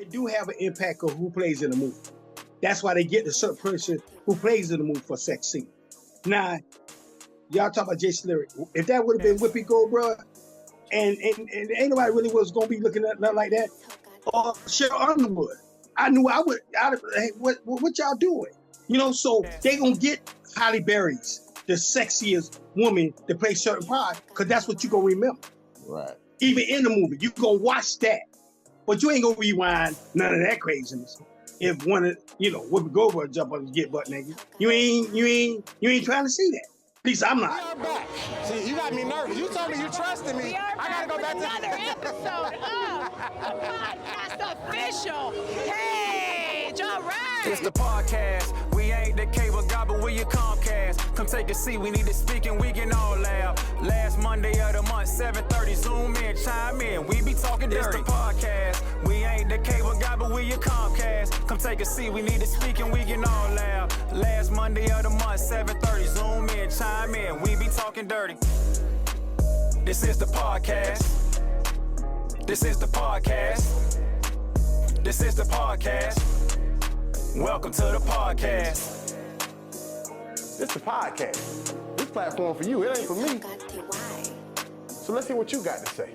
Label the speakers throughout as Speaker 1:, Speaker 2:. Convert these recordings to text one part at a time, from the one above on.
Speaker 1: it do have an impact of who plays in the movie. That's why they get the certain person who plays in the movie for sex scene. Now, y'all talk about Jason Lyric. If that would have been Whoopi Goldberg, and ain't nobody really was gonna be looking at nothing like that, or Cheryl Underwood, I knew I would. Hey, what y'all doing? You know, so they gonna get Halle Berry's, the sexiest woman to play certain part, because that's what you gonna remember.
Speaker 2: Right.
Speaker 1: Even in the movie, you gonna watch that, but you ain't gonna rewind none of that craziness. If one of Whoopi Goldberg jump up and get butt naked, you ain't trying to see that. At least I'm not.
Speaker 3: We are back. See, you got me nervous. You told me you trusted me.
Speaker 4: I gotta go back to another episode of Podcast Official. Hey, all right.
Speaker 5: It's the podcast. We ain't the cable guy, but we your Comcast. Come take a seat. We need to speak and we can all laugh. Last Monday of the month, 7:30. Zoom in, chime in. We be talking dirty. It's the podcast. We ain't the cable guy, but we your Comcast. Come take a seat. We need to speak and we can all laugh. Last Monday of the month, 7:30. Zoom in, chime in. We be talking dirty. This is the podcast. This is the podcast. This is the podcast. Welcome to the podcast.
Speaker 3: It's the podcast. This platform for you. It ain't for me. So let's hear what you got to say.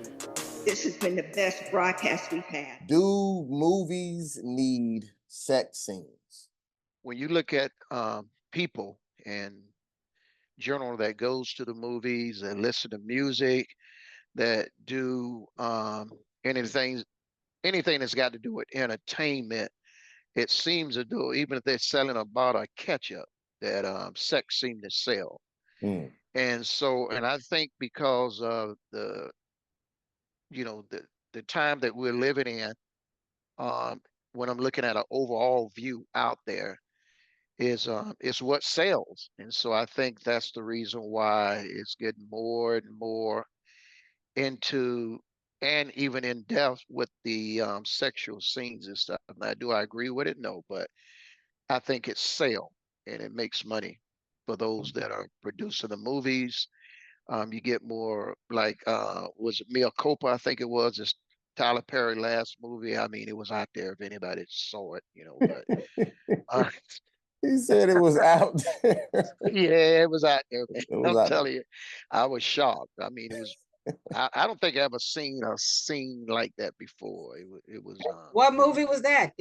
Speaker 6: This has been the best broadcast we've had.
Speaker 2: Do movies need sex scenes?
Speaker 7: When you look at people in general that goes to the movies and listen to music, that do anything that's got to do with entertainment, it seems to do, even if they're selling a bottle of ketchup, that sex seems to sell. And so, and I think because of the time that we're living in, when I'm looking at an overall view out there, is what sells. And so I think that's the reason why it's getting more and more into, and even in depth with the sexual scenes and stuff. Now, do I agree with it? No, but I think it's sale and it makes money for those that are producing the movies. You get more like, was it Mia Copa? I think it was. It's Tyler Perry last movie. I mean, it was out there if anybody saw it, but
Speaker 2: he said it was out there.
Speaker 7: Yeah, it was out there, man. I'm telling you, I was shocked. I mean, it was. I don't think I ever seen a scene like that before. It was.
Speaker 8: What movie was that?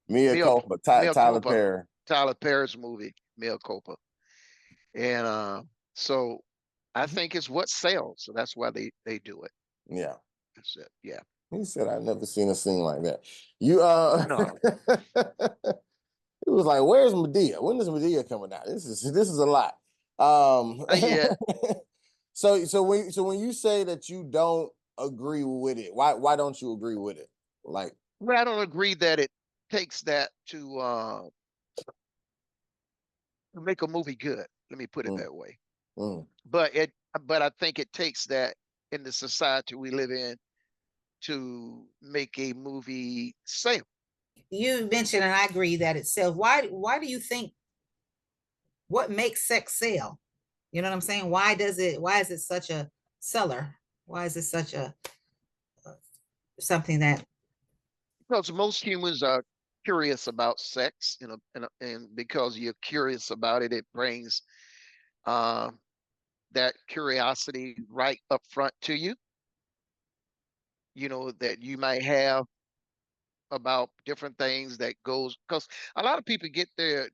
Speaker 2: Mia Copa, Tyler Perry.
Speaker 7: Tyler Perry's movie, Mia Copa, and so I think it's what sells. So that's why they do it.
Speaker 2: Yeah,
Speaker 7: that's it. Yeah.
Speaker 2: He said I've never seen a scene like that. You
Speaker 7: No.
Speaker 2: It was like, where's Medea? When is Medea coming out? This is a lot.
Speaker 7: Yeah.
Speaker 2: So when you say that you don't agree with it, why don't you agree with it? Like,
Speaker 7: well, I don't agree that it takes that to make a movie good. Let me put it that way. But I think it takes that in the society we live in to make a movie sale.
Speaker 8: You mentioned, and I agree that it sells. Why do you think, what makes sex sell? You know what I'm saying? Why is it such a seller? Why is it such a something that?
Speaker 7: Because most humans are curious about sex, and because you're curious about it, it brings that curiosity right up front to you. That you might have about different things that goes, because a lot of people get their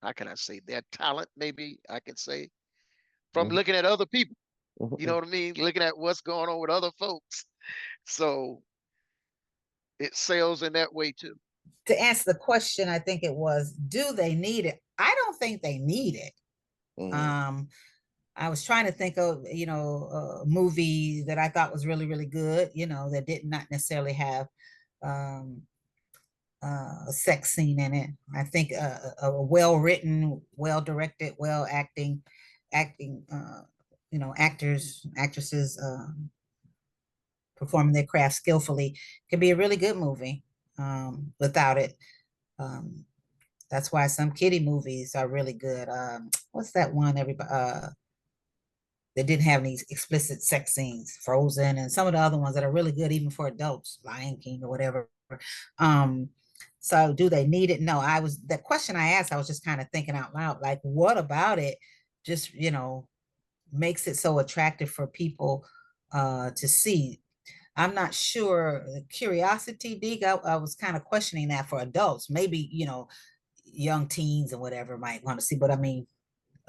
Speaker 7: how can I say, their talent, maybe I can say, from looking at other people. You know what I mean? Looking at what's going on with other folks. So it sells in that way too.
Speaker 8: To answer the question, I think it was, do they need it? I don't think they need it. I was trying to think of, a movie that I thought was really, really good, that did not necessarily have a sex scene in it. I think a well-written, well-directed, acting, actors, actresses performing their craft skillfully can be a really good movie without it. That's why some kiddie movies are really good. What's that one? that didn't have any explicit sex scenes, Frozen, and some of the other ones that are really good, even for adults, Lion King or whatever. So do they need it? No, the question I asked, I was just kind of thinking out loud, like, what about it just, makes it so attractive for people to see? I'm not sure. Curiosity, Deke, I was kind of questioning that for adults. Maybe, young teens and whatever might want to see, but I mean,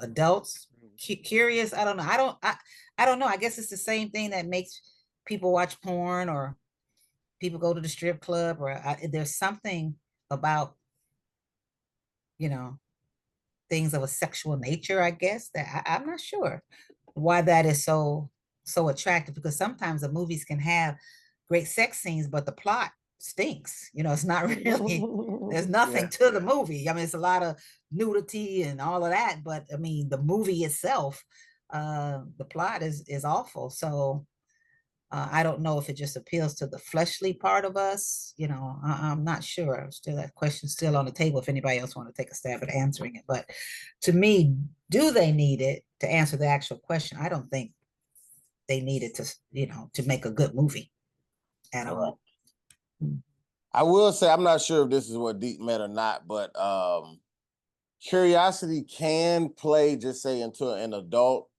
Speaker 8: adults curious. I don't know. I don't know. I guess it's the same thing that makes people watch porn or people go to the strip club, or there's something about, things of a sexual nature, I guess, that I'm not sure why that is so attractive, because sometimes the movies can have great sex scenes, but the plot stinks. It's not really, there's nothing to the movie. I mean, it's a lot of nudity and all of that, but I mean, the movie itself, the plot is awful. So I don't know if it just appeals to the fleshly part of us. I'm not sure. Still, that question's still on the table if anybody else want to take a stab at answering it. But to me, do they need it to answer the actual question? I don't think they need it to make a good movie at all.
Speaker 2: I will say, I'm not sure if this is what Deep meant or not, but curiosity can play, just say, into an adult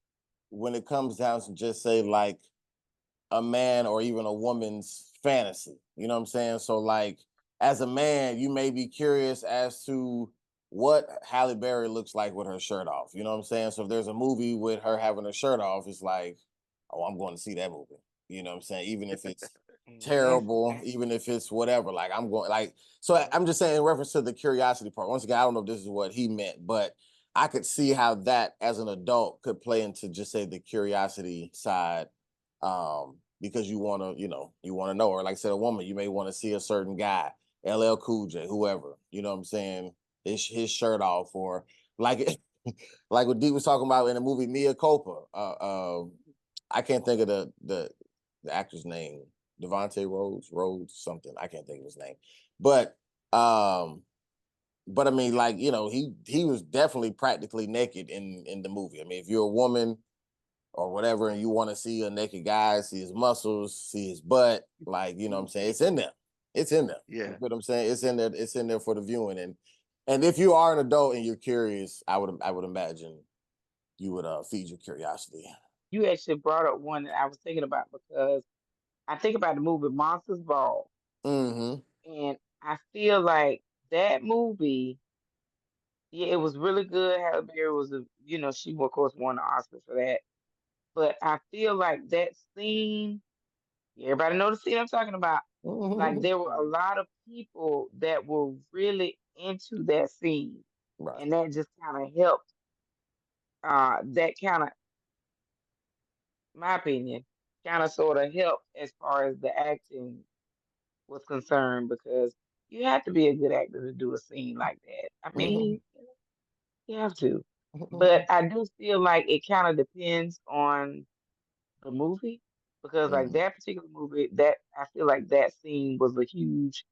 Speaker 2: when it comes down to, just say, like, a man or even a woman's fantasy. You know what I'm saying? So, like, as a man, you may be curious as to what Halle Berry looks like with her shirt off. You know what I'm saying? So if there's a movie with her having her shirt off, it's like, oh, I'm going to see that movie. You know what I'm saying? Even if it's terrible, even if it's whatever, like, I'm going, like, so I'm just saying in reference to the curiosity part. Once again, I don't know if this is what he meant, but I could see how that as an adult could play into, just say, the curiosity side. Because you want to, you want to know, or like I said, a woman, you may want to see a certain guy, LL Cool J, whoever, you know what I'm saying, his shirt off, or like like what Dee was talking about in the movie Mia Culpa. I can't think of the actor's name, Devontae Rhodes something. I can't think of his name, but I mean, like, he was definitely practically naked in the movie. I mean, if you're a woman or whatever, and you want to see a naked guy, see his muscles, see his butt, like, you know what I'm saying? It's in there. It's in there.
Speaker 7: Yeah.
Speaker 2: You know what I'm saying? It's in there. It's in there for the viewing. And if you are an adult and you're curious, I would imagine you would feed your curiosity.
Speaker 9: You actually brought up one that I was thinking about, because I think about the movie Monsters Ball.
Speaker 2: Mm-hmm.
Speaker 9: And I feel like that movie, it was really good. Halle Berry was she of course won the Oscar for that. But I feel like that scene, everybody know the scene I'm talking about. Like, there were a lot of people that were really into that scene.
Speaker 2: Right.
Speaker 9: And that just kind of helped. That kind of, my opinion, kind of sort of helped as far as the acting was concerned, because you have to be a good actor to do a scene like that. I mean, you have to. But I do feel like it kind of depends on the movie, because like that particular movie, that I feel like that scene was a huge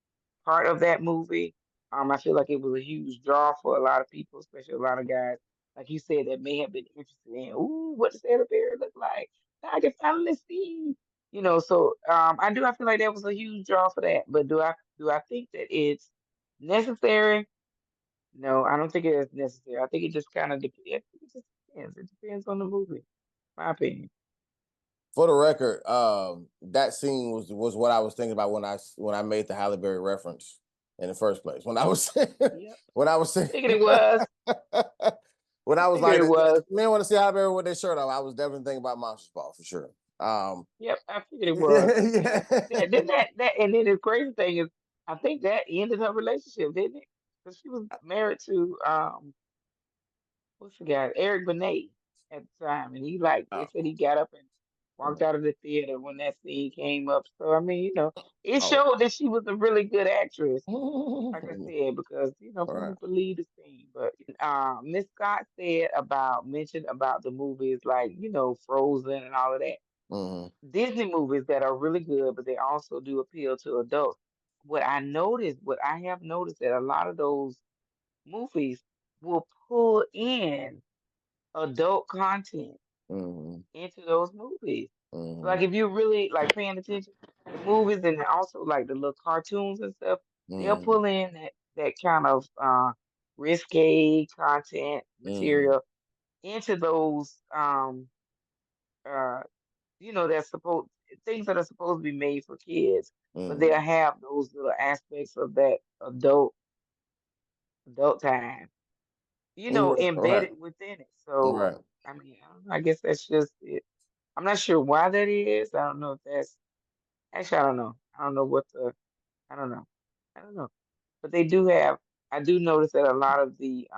Speaker 9: part of that movie. I feel like it was a huge draw for a lot of people, especially a lot of guys, like you said, that may have been interested in, ooh, what does Halle Berry look like? Now I can finally see, So I feel like that was a huge draw for that. But do I think that it's necessary? No, I don't think it is necessary. I think it just kind of depends. It just depends. It depends on the movie, my opinion.
Speaker 2: For the record, that scene was what I was thinking about when I made the Halle Berry reference in the first place. When I was saying, when I was saying,
Speaker 9: Thinking it was.
Speaker 2: When I was like,
Speaker 9: it was.
Speaker 2: men want to see Halle Berry with their shirt off, I was definitely thinking about Monsters Ball for sure.
Speaker 9: Yep, I figured it was.
Speaker 2: Yeah.
Speaker 9: And then the crazy thing is, I think that ended her relationship, didn't it? Because she was married to what's the guy, Eric Benet at the time, and they said he got up and walked out of the theater when that scene came up. So I mean, it showed that she was a really good actress, like I said, because people believe the scene. But Miss Scott mentioned about the movies like Frozen and all of that. Disney movies that are really good, but they also do appeal to adults. What I have noticed that a lot of those movies will pull in adult content. into those movies.
Speaker 2: Mm-hmm.
Speaker 9: Like if you're really like paying attention, the movies and also like the little cartoons and stuff, they'll
Speaker 2: Mm-hmm.
Speaker 9: pull in that kind of risque content
Speaker 2: Mm-hmm.
Speaker 9: material into those uh that's supposed things that are supposed to be made for kids, but they'll
Speaker 2: Mm-hmm.
Speaker 9: have those little aspects of that adult time,
Speaker 2: Right.
Speaker 9: embedded within it. So
Speaker 2: Right.
Speaker 9: I mean, I don't know, I guess that's just it. I'm not sure why that is. I don't know if that's actually I don't know. I don't know what the I don't know. I don't know. But they do have I do notice that a lot of the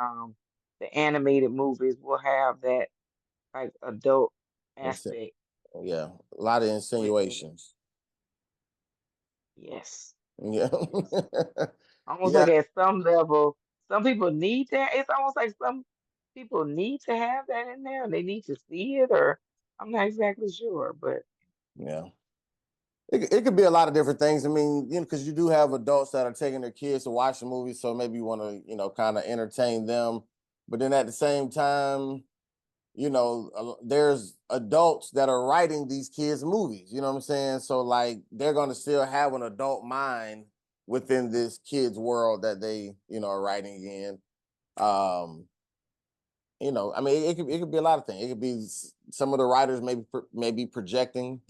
Speaker 9: animated movies will have that like adult aspect
Speaker 2: Yeah. A lot of
Speaker 9: within it.
Speaker 2: insinuations.
Speaker 9: Yes.
Speaker 2: Yeah.
Speaker 9: Yes. Almost
Speaker 2: Yeah.
Speaker 9: like at some level, some people need that. It's almost like some people need to have that in there. They need to see it, or I'm not exactly sure, but
Speaker 2: Yeah. It could be a lot of different things. I mean, because you do have adults that are taking their kids to watch the movies, so maybe you want to, kind of entertain them. But then at the same time, there's adults that are writing these kids' movies. You know what I'm saying? So like, they're going to still have an adult mind within this kids' world that they, are writing in. I mean, it could be a lot of things. It could be some of the writers maybe projecting.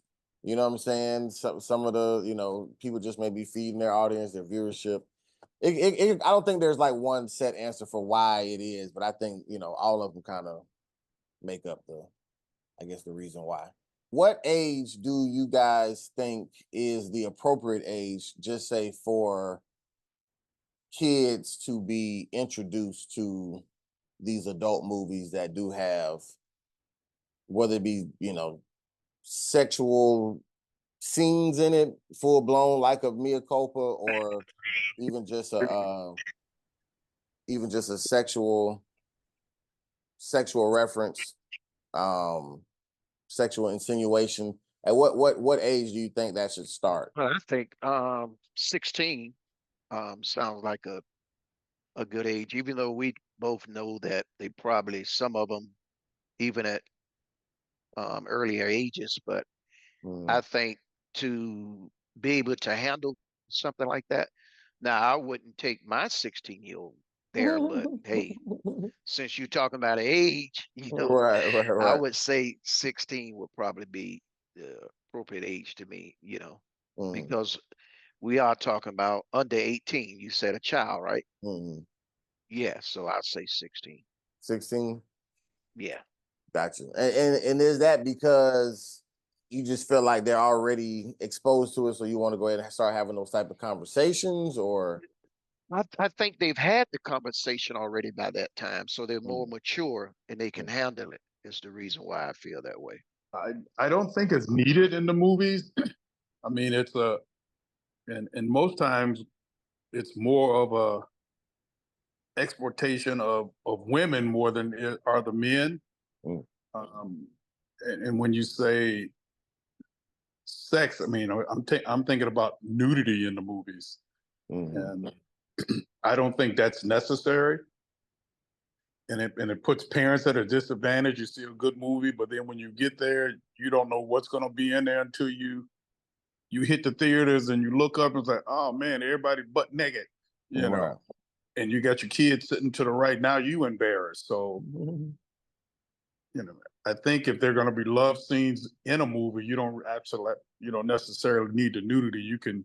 Speaker 2: You know what I'm saying? Some of the people just maybe feeding their audience, their viewership. I don't think there's like one set answer for why it is, but I think all of them kind of make up the reason why. What age do you guys think is the appropriate age, just say for kids to be introduced to these adult movies that do have, whether it be sexual scenes in it, full blown like a mea culpa, or even just a sexual reference, um, sexual insinuation. At what age do you think that should start?
Speaker 7: Well, I think 16 sounds like a good age, even though we both know that they probably, some of them, even at earlier ages. But I
Speaker 2: Mm.
Speaker 7: think to be able to handle something like that, now I wouldn't take my 16-year-old there, but hey, since you're talking about age,
Speaker 2: Right, right,
Speaker 7: I
Speaker 2: right.
Speaker 7: would say 16 would probably be the appropriate age to me,
Speaker 2: Mm,
Speaker 7: because we are talking about under 18. You said a child, right?
Speaker 2: mm.
Speaker 7: Yeah, so I'd say 16.
Speaker 2: 16.
Speaker 7: Yeah.
Speaker 2: Gotcha. And is that because you just feel like they're already exposed to it, so you want to go ahead and start having those type of conversations, or?
Speaker 7: I think they've had the conversation already by that time, so they're more
Speaker 2: Mm,
Speaker 7: mature and they can
Speaker 2: mm,
Speaker 7: handle it. Is the reason why I feel that way.
Speaker 10: I don't think it's needed in the movies. I mean, and most times it's more of a exploitation of women more than it are the men.
Speaker 2: mm,
Speaker 10: Um, and when you say sex, I mean, I'm thinking about nudity in the movies,
Speaker 2: mm,
Speaker 10: and I don't think that's necessary. And it puts parents at a disadvantage. You see a good movie, but then when you get there, you don't know what's going to be in there until you hit the theaters and you look up and it's like, oh man, everybody butt naked,
Speaker 2: right.
Speaker 10: and you got your kids sitting to the right. Now you embarrassed. So,
Speaker 2: Mhm.
Speaker 10: I think if they're going to be love scenes in a movie, you don't necessarily need the nudity. You can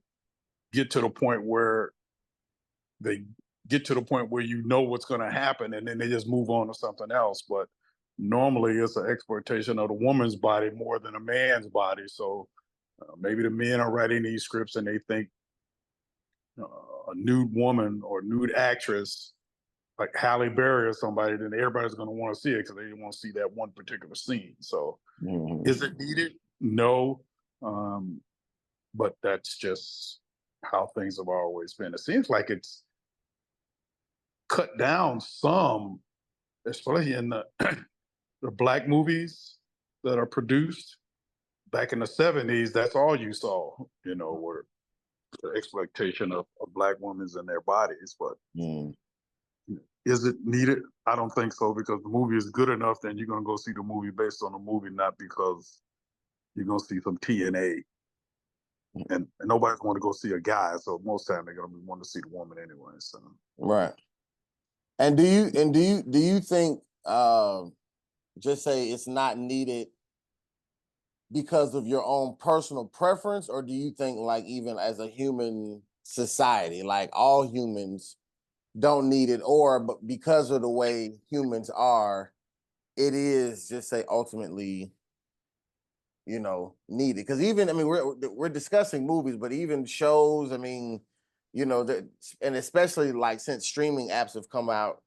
Speaker 10: get to the point where they get to the point where you know what's going to happen, and then they just move on to something else. But normally, it's an exploitation of the woman's body more than a man's body. So maybe the men are writing these scripts and they think a nude woman or nude actress like Halle Berry or somebody, then everybody's going to want to see it because they want to see that one particular scene. So,
Speaker 2: Mhm.
Speaker 10: is it needed? No, um, but that's just how things have always been. It seems like it's cut down some, especially in the black movies that are produced back in the '70s. That's all you saw, were the exploitation of black women and their bodies. But
Speaker 2: Mm.
Speaker 10: Is it needed? I don't think so, because the movie is good enough. Then you're gonna go see the movie based on the movie, not because you're gonna see some TNA. And nobody's going to go see a guy, so most time they're gonna want to see the woman anyway. So
Speaker 2: Right. And do you think just say it's not needed because of your own personal preference, or do you think like even as a human society, like all humans don't need it, or but because of the way humans are, it is just say ultimately, you know, needed? Because even, I mean, we're discussing movies, but even shows, I mean, you know, that, and especially like since streaming apps have come out,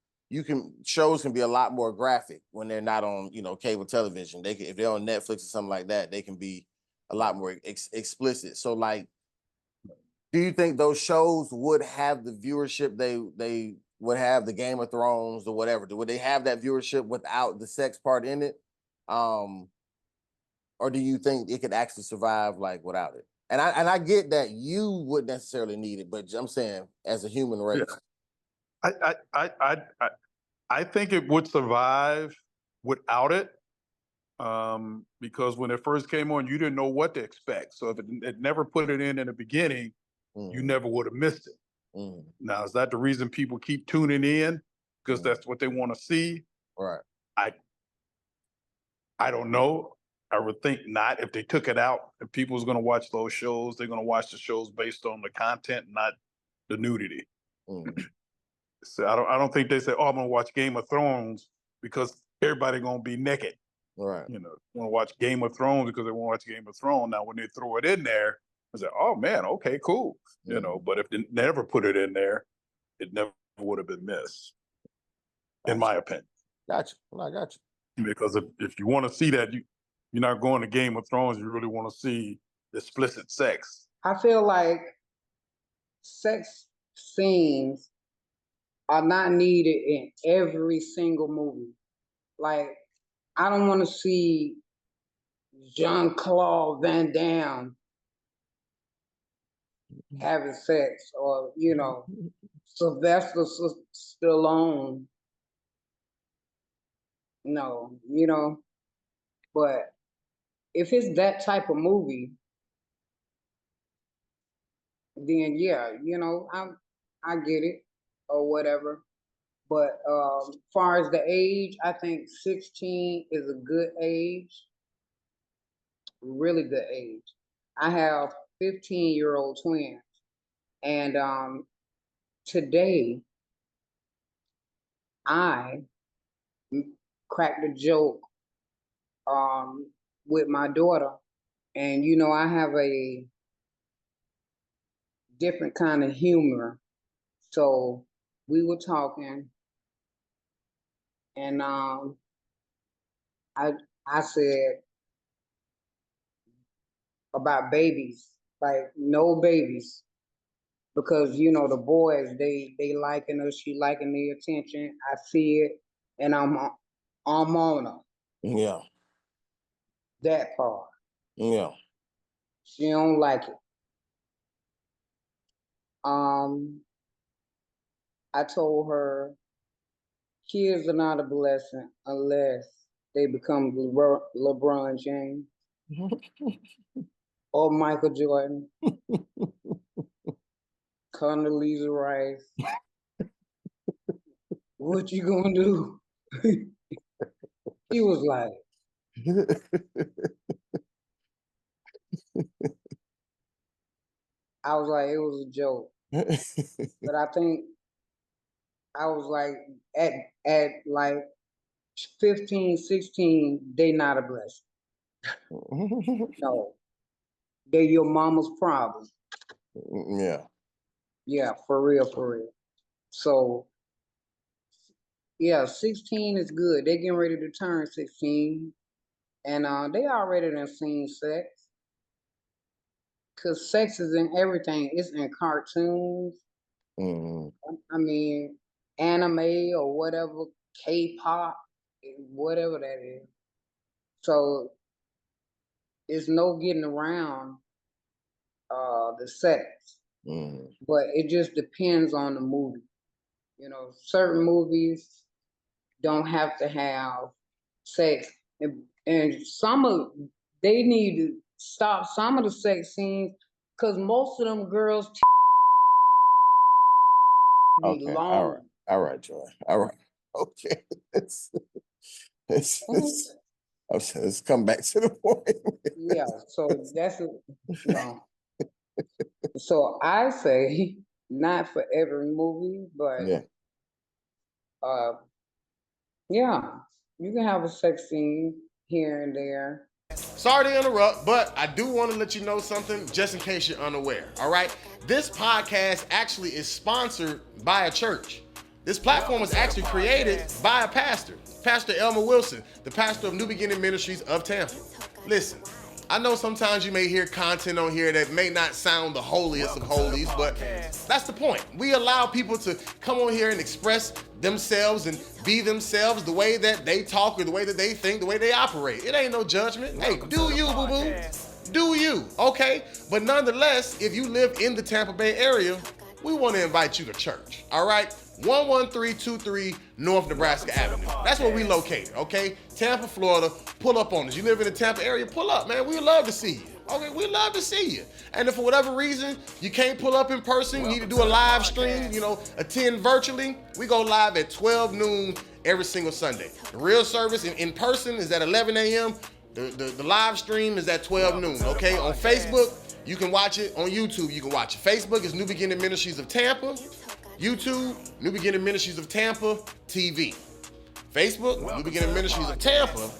Speaker 2: shows can be a lot more graphic when they're not on, you know, cable television. They can, if they're on Netflix or something like that, they can be a lot more explicit. So like, do you think those shows would have the viewership they would have, the Game of Thrones or whatever? Would they have that viewership without the sex part in it? Or do you think it could actually survive like without it? And I get that you wouldn't necessarily need it, but I'm saying as a human race.
Speaker 10: yeah. I think it would survive without it, because when it first came on, you didn't know what to expect. So if it never put it in the beginning, you never would have missed it. Now, is that the reason people keep tuning in? Because that's what they want to see?
Speaker 2: Right.
Speaker 10: I don't know. I would think not. If they took it out and people was going to watch those shows, they're going to watch the shows based on the content, not the nudity. So I don't think they say, "Oh, I'm going to watch Game of Thrones because everybody going to be naked."
Speaker 2: Right.
Speaker 10: You know, want to watch Game of Thrones because they want to watch Game of Thrones. Now, when they throw it in there, I say, "Oh man, okay, cool." You know, but if they never put it in there, it never would have been missed, in my opinion.
Speaker 2: Gotcha. Well, I got
Speaker 10: you. Because if you want to see that, you're not going to Game of Thrones. You really want to see explicit sex.
Speaker 11: I feel like sex scenes are not needed in every single movie. Like, I don't want to see Jean-Claude Van Damme having sex, or, you know, Sylvester Stallone. No, you know, but if it's that type of movie, then yeah, you know, I get it or whatever. But far as the age, I think 16 is a good age, really good age. I have 15-year-old twins, and today I cracked a joke with my daughter, and you know, I have a different kind of humor. So we were talking, and I said about babies, like no babies, because you know the boys they liking us, she liking the attention. I see it, and I'm on her.
Speaker 2: Yeah.
Speaker 11: That part.
Speaker 2: Yeah.
Speaker 11: She don't like it. I told her kids are not a blessing unless they become LeBron James or Michael Jordan, Condoleezza Rice. What you gonna do? He was like, I was like, it was a joke. But I think I was like, at like 15, 16, they not a blessing. No, they your mama's problem.
Speaker 2: Yeah.
Speaker 11: Yeah, for real, for real. So, yeah, 16 is good. They getting ready to turn 16. And they already done seen sex. Because sex is in everything. It's in cartoons. I mean, anime or whatever, K-pop, whatever that is. So it's no getting around the sex. But it just depends on the movie. You know, certain movies don't have to have sex, and they need to stop some of the sex scenes because most of them girls be
Speaker 2: Okay,
Speaker 11: long.
Speaker 2: all right, Joy. All right, okay. Let's come back to the point.
Speaker 11: Yeah, so that's no. So I say not for every movie, but
Speaker 2: Yeah.
Speaker 11: Yeah, you can have a sex scene here and there.
Speaker 3: Sorry to interrupt, but I do want to let you know something just in case you're unaware, all right? This podcast actually is sponsored by a church. This platform was actually created by a pastor, Pastor Elmer Wilson, the pastor of New Beginning Ministries of Tampa. Listen, I know sometimes you may hear content on here that may not sound the holiest of holies, but that's the point. We allow people to come on here and express themselves and be themselves the way that they talk or the way that they think, the way they operate. It ain't no judgment. Hey, do you, boo-boo. Do you, okay? But nonetheless, if you live in the Tampa Bay area, we want to invite you to church, all right? 11323 North Nebraska Avenue. That's where we located, okay? Tampa, Florida. Pull up on us. You live in the Tampa area, pull up, man. We would love to see you. Okay, we'd love to see you. And if for whatever reason you can't pull up in person, you need to do a live stream, attend virtually, we go live at 12 noon every single Sunday. The real service in person is at 11 a.m. The live stream is at 12 noon, okay? On Facebook, you can watch it. On YouTube, you can watch it. Facebook is New Beginning Ministries of Tampa. YouTube, New Beginning Ministries of Tampa TV. Facebook, New Beginning Ministries of Tampa.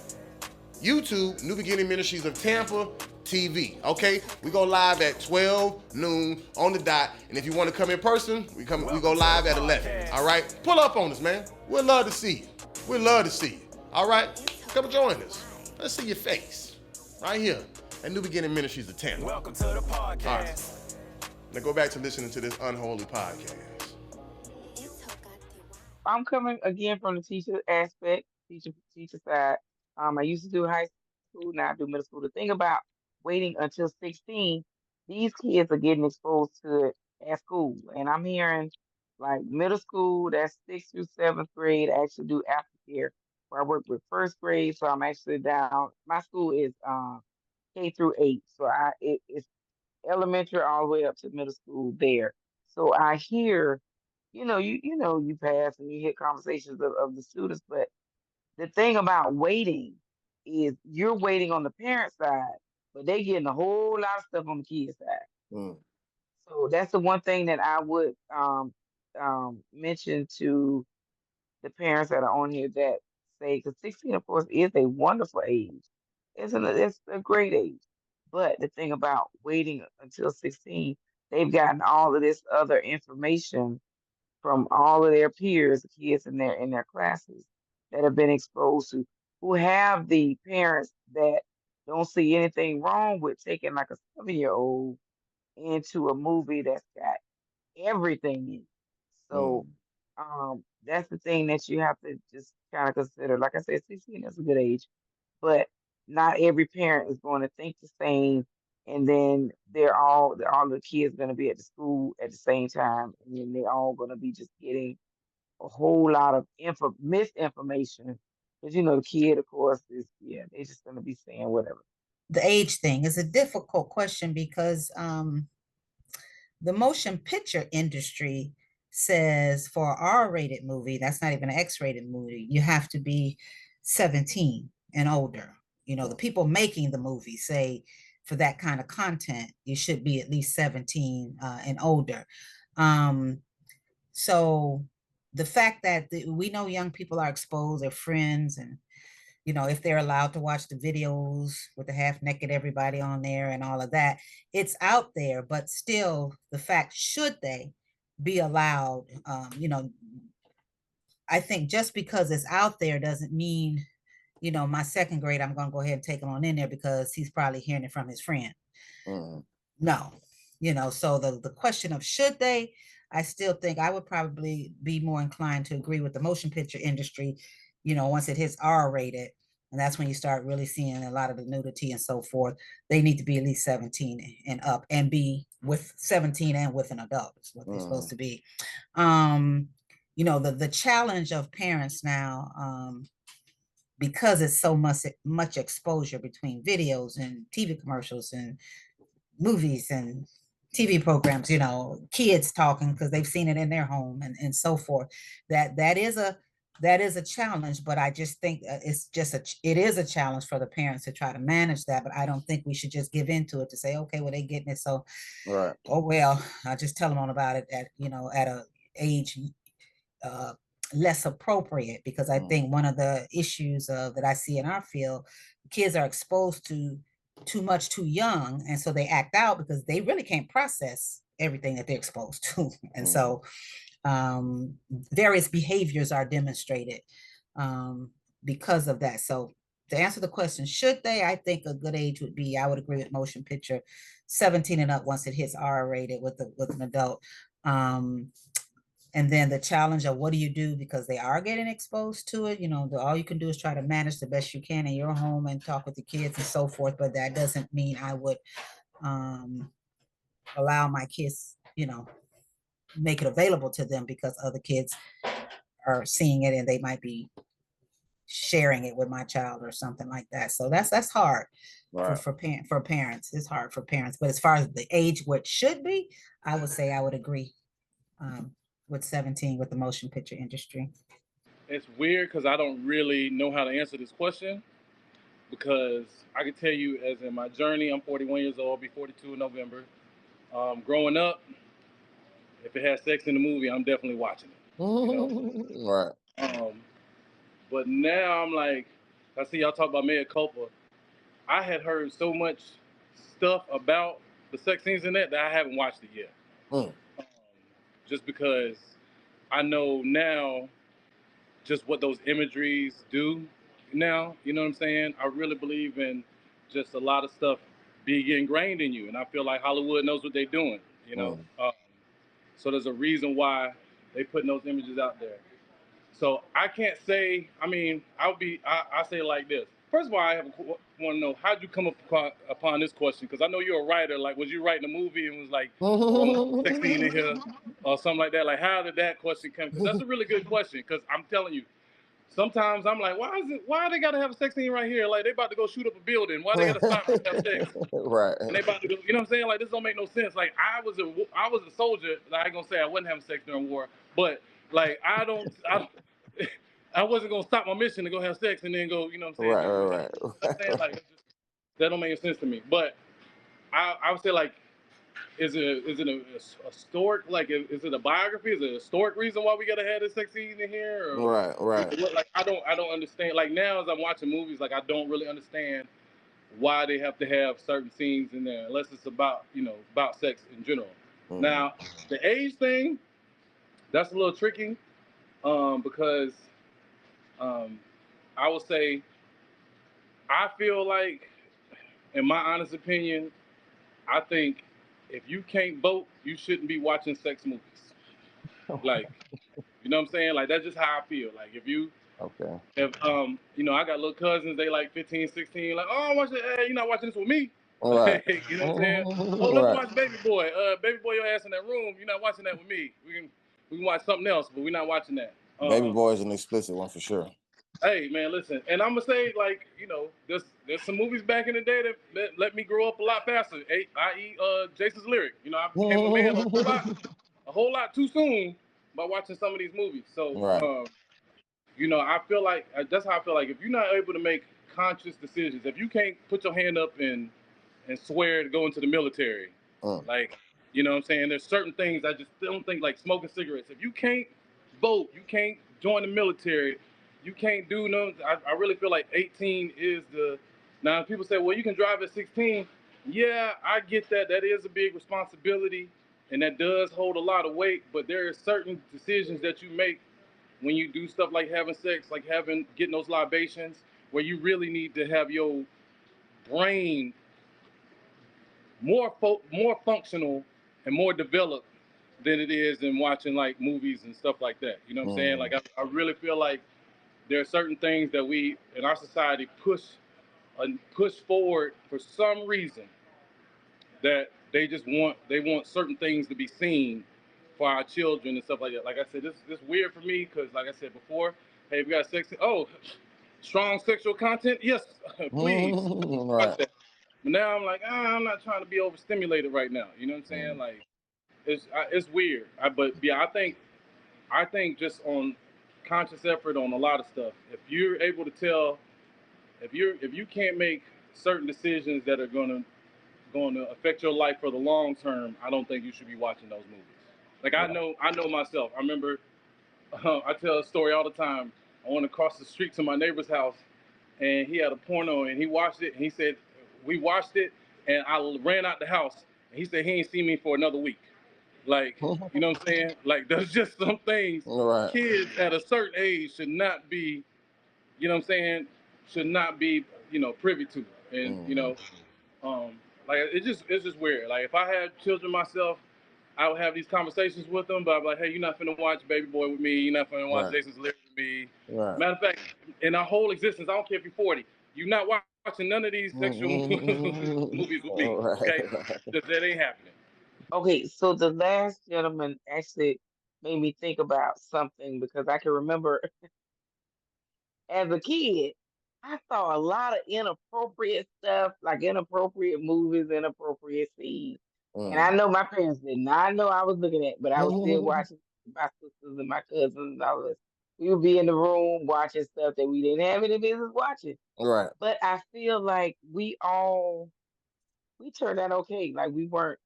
Speaker 3: YouTube, New Beginning Ministries of Tampa TV. Okay, we go live at 12 noon on the dot, and if you want to come in person, we go live at 11. All right, pull up on us, man. We'd love to see you. We'd love to see you. All right, come join us. Let's see your face right here at New Beginning Ministries of Tampa.
Speaker 5: Welcome to the podcast.
Speaker 3: All right. Now go back to listening to this unholy podcast.
Speaker 9: I'm coming again from the teacher aspect, teacher side. I used to do high school, now I do middle school. The thing about waiting until 16, these kids are getting exposed to it at school. And I'm hearing like middle school, that's 6th through 7th grade, I actually do aftercare where I work with first grade. So I'm actually down, my school is K through 8. So it's elementary all the way up to middle school there. So I hear, you pass and you hear conversations of the students, but the thing about waiting is you're waiting on the parent side, but they getting a whole lot of stuff on the kid side.
Speaker 2: Mm.
Speaker 9: So that's the one thing that I would mention to the parents that are on here that say, because 16, of course, is a wonderful age. It's a great age. But the thing about waiting until 16, they've gotten all of this other information from all of their peers, the kids in their classes that have been exposed to, who have the parents that don't see anything wrong with taking like a 7-year-old into a movie that's got everything in it. So that's the thing that you have to just kind of consider. Like I said, 16 is a good age, but not every parent is going to think the same. And then all the kids going to be at the school at the same time, and then they're all going to be just getting a whole lot of misinformation. Because the kid, of course, they're just going to be saying whatever.
Speaker 8: The age thing is a difficult question because the motion picture industry says for an R-rated movie, that's not even an X-rated movie, you have to be 17 and older. The people making the movie say for that kind of content, you should be at least 17 and older. So the fact that we know young people are exposed, their friends, and if they're allowed to watch the videos with the half naked everybody on there and all of that, it's out there. But still, the fact, should they be allowed? I think just because it's out there doesn't mean, my second grade, I'm going to go ahead and take him on in there because he's probably hearing it from his friend. No, so the question of should they, I still think I would probably be more inclined to agree with the motion picture industry, once it hits R-rated, and that's when you start really seeing a lot of the nudity and so forth. They need to be at least 17 and up, and be with 17 and with an adult is what they're supposed to be. you know, the challenge of parents now, because it's so much exposure between videos and TV commercials and movies and TV programs, you know, kids talking because they've seen it in their home and so forth. That is a challenge, but I just think it is a challenge for the parents to try to manage that. But I don't think we should just give into it to say, okay, well, they getting it, so
Speaker 2: Right.
Speaker 8: oh well, I'll just tell them all about it at a age less appropriate, because I think one of the issues that I see in our field, kids are exposed to too much too young, and so they act out because they really can't process everything that they're exposed to. And so various behaviors are demonstrated because of that. So to answer the question, should they, I think a good age would be, I would agree with motion picture, 17 and up once it hits R-rated with an adult. And then the challenge of what do you do, because they are getting exposed to it, you know, all you can do is try to manage the best you can in your home and talk with the kids and so forth. But that doesn't mean I would allow my kids, you know, make it available to them because other kids are seeing it and they might be sharing it with my child or something like that. So that's hard. Right. for parents. It's hard for parents. But as far as the age what should be, I would say I would agree with 17 with the motion picture industry.
Speaker 12: It's weird because I don't really know how to answer this question, because I can tell you, as in my journey, I'm 41 years old, I'll be 42 in November. Growing up, if it has sex in the movie, I'm definitely watching it. You know?
Speaker 2: Right.
Speaker 12: But now I'm like, I see y'all talk about mea culpa. I had heard so much stuff about the sex scenes in that I haven't watched it yet. Just because I know now just what those imageries do now, you know what I'm saying? I really believe in just a lot of stuff being ingrained in you, and I feel like Hollywood knows what they're doing, you know? So there's a reason why they putting those images out there. So I can't say, I mean, I say it like this. First of all, I want to know, how'd you come upon this question? Because I know you're a writer. Like, was you writing a movie and was like, 16 in here or something like that? Like, how did that question come? Because that's a really good question. Because I'm telling you, sometimes I'm like, why they got to have a sex scene right here? Like, they about to go shoot up a building. Why they got to stop and have sex?
Speaker 2: Right.
Speaker 12: And they about to go, you know what I'm saying? Like, this don't make no sense. Like, I was a soldier. I ain't gonna say I wasn't having sex during war, but like, I wasn't gonna stop my mission to go have sex and then go, you know what I'm saying?
Speaker 2: Right.
Speaker 12: I'm saying, like, that don't make any sense to me. But I would say, like, is it a historic, like, is it a biography? Is it a historic reason why we gotta have this sex scene in here? Or,
Speaker 2: right.
Speaker 12: Like, I don't understand. Like, now as I'm watching movies, like, I don't really understand why they have to have certain scenes in there, unless it's about, you know, about sex in general. Now, the age thing, that's a little tricky, because I would say, I feel like, in my honest opinion, I think if you can't vote, you shouldn't be watching sex movies. Like, you know what I'm saying? Like, that's just how I feel. Like, if you, if you know, I got little cousins, they like 15, 16, like, oh, watch it. Hey, you're not watching this with me.
Speaker 2: Right.
Speaker 12: You know what I'm saying? Oh, let's watch Baby Boy. Baby Boy, your ass in that room. You're not watching that with me. We can watch something else, but we're not watching that.
Speaker 2: Baby Boy is an explicit one for sure.
Speaker 12: Hey man, listen, and I'm gonna say, like, you know, there's some movies back in the day that let me grow up a lot faster. I.e., Jason's Lyric. You know, I became a man a whole lot too soon by watching some of these movies. So, you know, I feel like that's how I feel like, if you're not able to make conscious decisions, if you can't put your hand up and swear to go into the military, like, you know what I'm saying? There's certain things I just don't think, like smoking cigarettes. If you can't vote, you can't join the military, you can't do no. I really feel like 18 is the. Now people say, well, you can drive at 16. Yeah, I get that. That is a big responsibility, and that does hold a lot of weight. But there are certain decisions that you make when you do stuff like having sex, like getting those libations, where you really need to have your brain more functional and more developed than it is in watching like movies and stuff like that. You know what I'm saying? Like, I really feel like there are certain things that we in our society push forward for some reason, that they want certain things to be seen for our children and stuff like that. Like I said, this weird for me because, like I said before, hey, if you got sex, strong sexual content, yes, please.
Speaker 2: Right.
Speaker 12: But now I'm like, I'm not trying to be overstimulated right now. You know what I'm saying? Like, it's weird. But yeah, I think just on conscious effort on a lot of stuff. If you're able to tell, if you can't make certain decisions that are going to affect your life for the long term, I don't think you should be watching those movies. Like I know myself. I remember I tell a story all the time. I went across the street to my neighbor's house, and he had a porno, and he watched it, and he said, we watched it, and I ran out the house, and he said he ain't seen me for another week. Like, you know what I'm saying? Like, there's just some things
Speaker 2: Right.
Speaker 12: kids at a certain age should not be, you know what I'm saying, should not be, privy to. And, like, it's just weird. Like, if I had children myself, I would have these conversations with them, but I'm like, hey, you're not finna watch Baby Boy with me. You're not finna watch
Speaker 2: Right.
Speaker 12: Jason's Lyrics with me.
Speaker 2: Right.
Speaker 12: Matter of fact, in our whole existence, I don't care if you're 40, you're not watching none of these sexual movies with me, okay? That ain't happening.
Speaker 9: Okay, so the last gentleman actually made me think about something because I can remember as a kid, I saw a lot of inappropriate stuff, like inappropriate movies, inappropriate scenes. And I know my parents did not know I was looking at, but I was still watching my sisters and my cousins and all this. We would be in the room watching stuff that we didn't have any business watching.
Speaker 2: Right.
Speaker 9: But I feel like we turned out okay. Like we weren't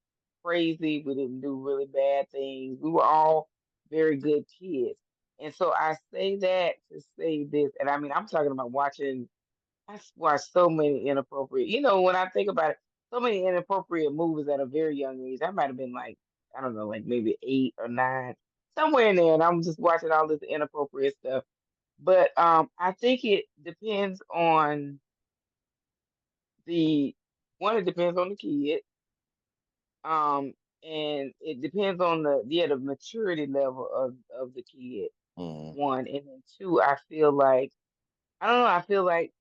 Speaker 9: crazy. We didn't do really bad things. We were all very good kids. And so I say that to say this, and I mean I'm talking about watching. I watched so many inappropriate. When I think about it, so many inappropriate movies at a very young age. I might have been like, I don't know, like maybe 8 or 9, somewhere in there, and I'm just watching all this inappropriate stuff. But I think it depends on the it depends on the kid, and it depends on the maturity level of the kid. One, and then two, I feel like I don't know. I feel like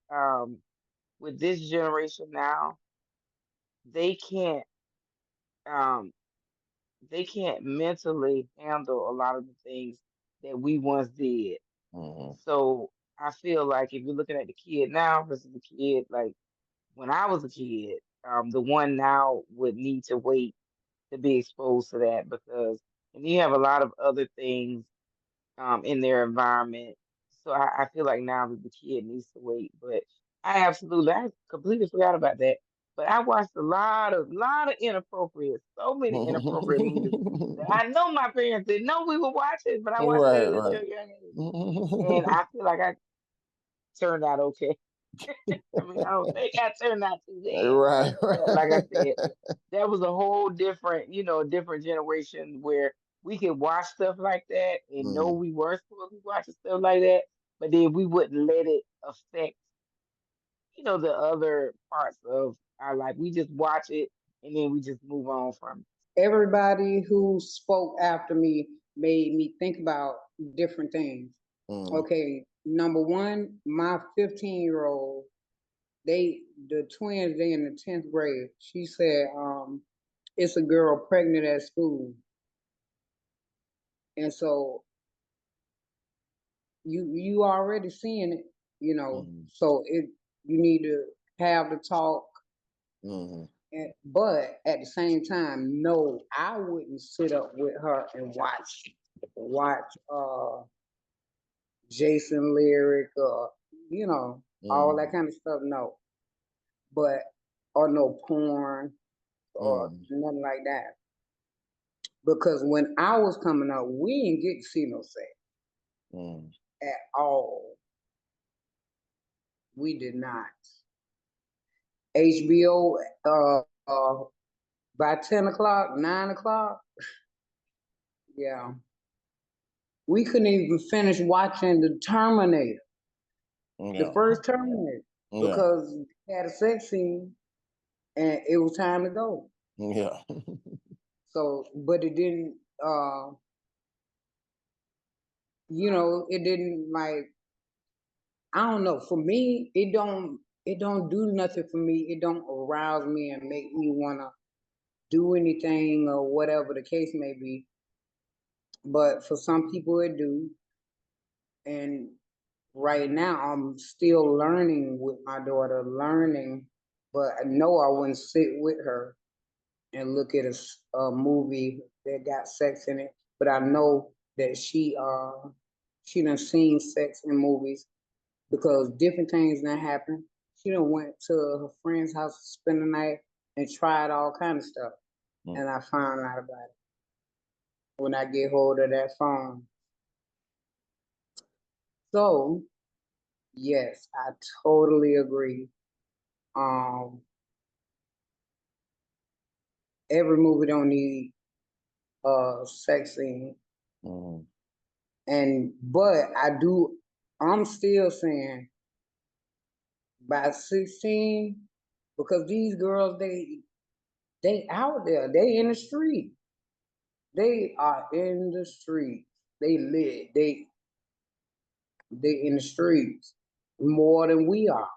Speaker 9: with this generation now, they can't um they can't mentally handle a lot of the things that we once did. So I feel like if you're looking at the kid now versus the kid like when I was a kid, the one now would need to wait to be exposed to that because and you have a lot of other things in their environment. So I feel like now that the kid needs to wait. But I completely forgot about that. But I watched a lot of so many inappropriate movies that I know my parents didn't know we were watching, but I watched it at a very young age. And I feel like I turned out okay. I mean, I don't think I turned out too bad.
Speaker 2: Right.
Speaker 9: But like I said, that was a whole different, different generation where we could watch stuff like that and know we weren't supposed to be watching stuff like that, but then we wouldn't let it affect, the other parts of our life. We just watch it and then we just move on from it.
Speaker 11: Everybody who spoke after me made me think about different things. Okay, number one, my 15-year-old, the twins, they in the 10th grade. She said, it's a girl pregnant at school. And so you already seeing it, so you need to have the talk. But at the same time, no, I wouldn't sit up with her and watch Jason Lyric or all that kind of stuff. No, or no porn or nothing like that. Because when I was coming up, we didn't get to see no sex at all. We did not. HBO by 10 o'clock, 9 o'clock. Yeah. We couldn't even finish watching the Terminator. The first Terminator. Because it had a sex scene and it was time to go.
Speaker 2: Yeah.
Speaker 11: So, but it didn't it didn't like, I don't know. For me, it don't do nothing for me. It don't arouse me and make me wanna do anything or whatever the case may be. but for some people it do. And right now I'm still learning with my daughter, but I know I wouldn't sit with her and look at a movie that got sex in it. But I know that she done seen sex in movies because different things done happen. She done went to her friend's house to spend the night and tried all kind of stuff. And I found out about it when I get hold of that phone. So yes, I totally agree. Every movie don't need sex scene. But I'm still saying by 16, because these girls, they out there, they in the street. They are in the streets. They live, they in the streets more than we are.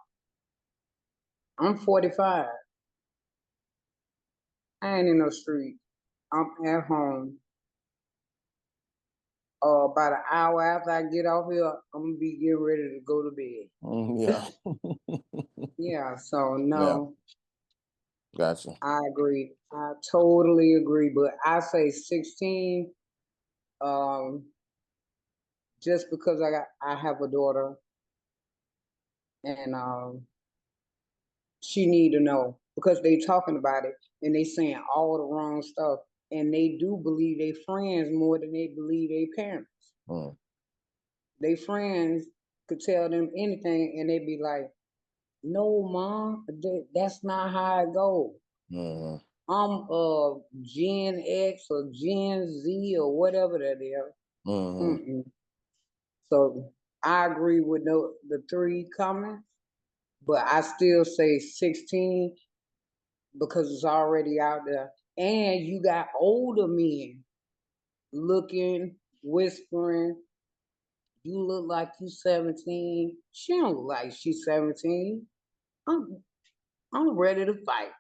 Speaker 11: I'm 45. I ain't in no street. I'm at home. About an hour after I get off here, I'm gonna be getting ready to go to bed.
Speaker 2: Yeah.
Speaker 11: Yeah, so no.
Speaker 2: Yeah. Gotcha.
Speaker 11: I agree. I totally agree. But I say 16, just because I have a daughter and she need to know because they talking about it and they saying all the wrong stuff and they do believe they friends more than they believe they parents. They friends could tell them anything and they be like, no, mom, that's not how it goes. I'm Gen X or Gen Z or whatever that is. So I agree with the 3 comments, but I still say 16 because it's already out there. And you got older men looking, whispering, you look like you 17. She don't look like she's 17. I'm ready to fight.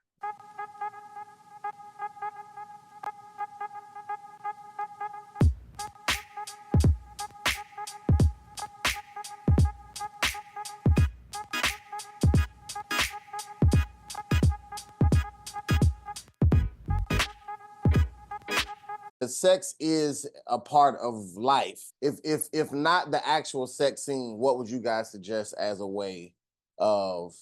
Speaker 2: Sex is a part of life. If not the actual sex scene, what would you guys suggest as a way of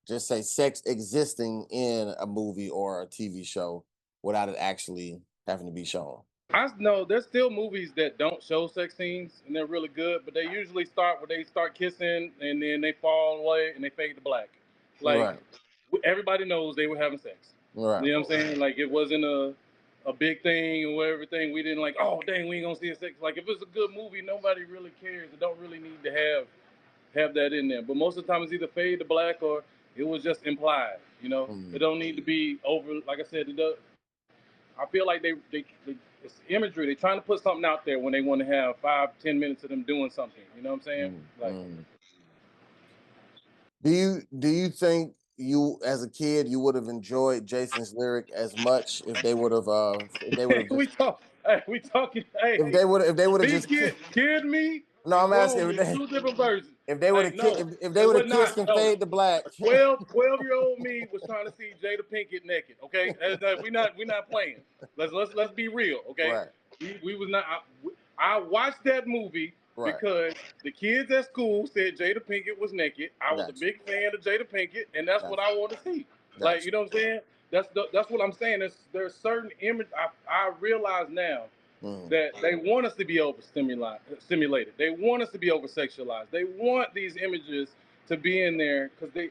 Speaker 2: just say sex existing in a movie or a TV show without it actually having to be shown?
Speaker 12: I know there's still movies that don't show sex scenes and they're really good, but they usually start where they start kissing and then they fall away and they fade to black. Like everybody knows they were having sex.
Speaker 2: Right.
Speaker 12: You know what I'm saying? Like it wasn't a big thing or everything. We didn't like, oh dang, we ain't gonna see a sex. Like if it's a good movie, nobody really cares. It don't really need to have that in there. But most of the time it's either fade to black or it was just implied. You know, it don't need to be over. Like I said, I feel like they it's imagery. They're trying to put something out there when they want to have 5-10 minutes of them doing something. You know what I'm saying? Like,
Speaker 2: do you think you as a kid you would have enjoyed Jason's lyric as much if they would have
Speaker 12: we talking. Hey,
Speaker 2: if they would have just
Speaker 12: kid me.
Speaker 2: No, I'm asking if they,
Speaker 12: 2 different versions.
Speaker 2: If they would have if they would have kissed and fade to black.
Speaker 12: 12-year-old me was trying to see Jada Pinkett naked. Okay, we not playing. Let's be real. Okay,
Speaker 2: right.
Speaker 12: we was not. I watched that movie because the kids at school said Jada Pinkett was naked. I was a big fan of Jada Pinkett, and that's what I wanted to see. Like, you know what I'm saying? That's what I'm saying. There's certain image. I realize now that they want us to be overstimulated. They want us to be over-sexualized. They want these images to be in there because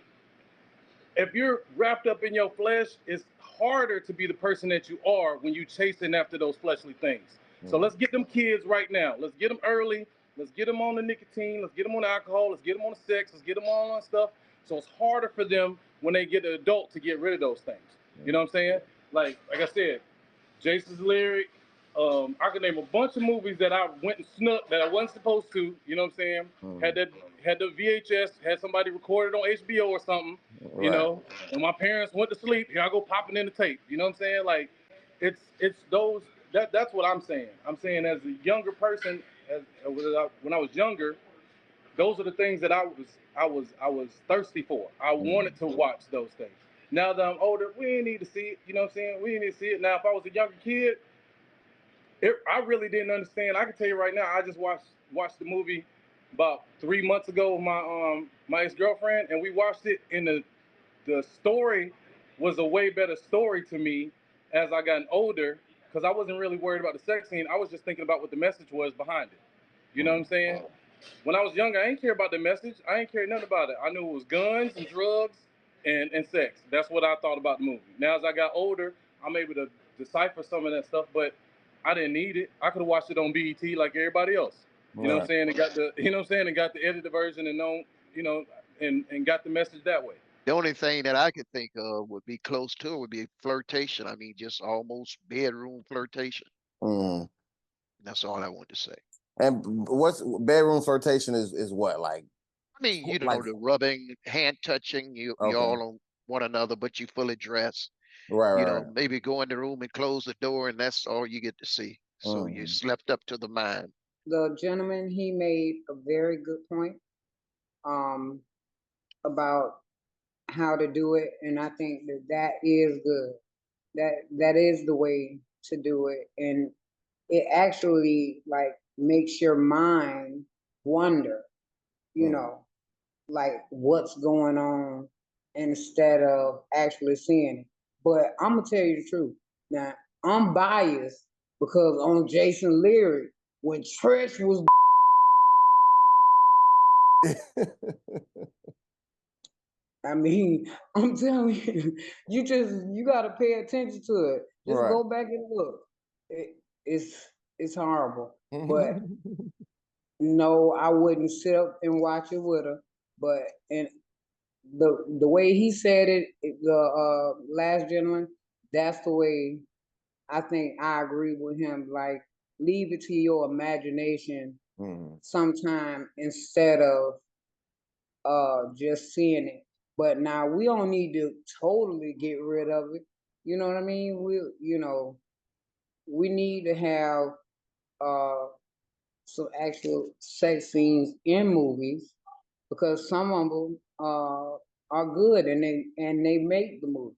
Speaker 12: if you're wrapped up in your flesh, it's harder to be the person that you are when you're chasing after those fleshly things. So let's get them kids right now. Let's get them early. Let's get them on the nicotine. Let's get them on the alcohol. Let's get them on the sex. Let's get them on that stuff. So it's harder for them when they get an adult to get rid of those things. You know what I'm saying? Like I said, Jason's lyric. I could name a bunch of movies that I went and snuck that I wasn't supposed to. You know what I'm saying? Had the VHS, had somebody recorded on HBO or something. You know, when my parents went to sleep, here I go popping in the tape. You know what I'm saying? Like, it's those that's what I'm saying. I'm saying as a younger person, when I was younger, those are the things that I was thirsty for. I wanted to watch those things. Now that I'm older, we didn't need to see it. You know what I'm saying? We didn't need to see it. Now, if I was a younger kid, I really didn't understand. I can tell you right now, I just watched the movie about 3 months ago with my ex-girlfriend, and we watched it, and the story was a way better story to me as I got older, because I wasn't really worried about the sex scene. I was just thinking about what the message was behind it. You know what I'm saying? When I was younger, I didn't care about the message. I didn't care nothing about it. I knew it was guns and drugs and sex. That's what I thought about the movie. Now, as I got older, I'm able to decipher some of that stuff, but I didn't need it. I could have watched it on BET like everybody else. You know what I'm saying? And got the, you know what I'm saying? And got the edited version and known, you know, and got the message that way.
Speaker 7: The only thing that I could think of would be close to it would be flirtation. I mean, just almost bedroom flirtation. That's all I want to say.
Speaker 2: And what's bedroom flirtation is what, like?
Speaker 7: I mean, you know, the rubbing, hand touching, you all on one another, but you fully dressed.
Speaker 2: Right,
Speaker 7: you know, maybe go in the room and close the door, and that's all you get to see. So you slept up to the mind.
Speaker 11: The gentleman, he made a very good point about how to do it, and I think that is good. That is the way to do it, and it actually like makes your mind wonder, you know, like what's going on instead of actually seeing it. But I'm gonna tell you the truth. Now I'm biased because on Jason Leary, when Trish was I mean, I'm telling you, you gotta pay attention to it. Just go back and look. It's horrible. But no, I wouldn't sit up and watch it with her. But and the way he said it, the last gentleman, that's the way I think I agree with him. Like, leave it to your imagination sometime instead of just seeing it. But now we don't need to totally get rid of it. You know what I mean? We need to have some actual sex scenes in movies because some of them are good and they make the movie.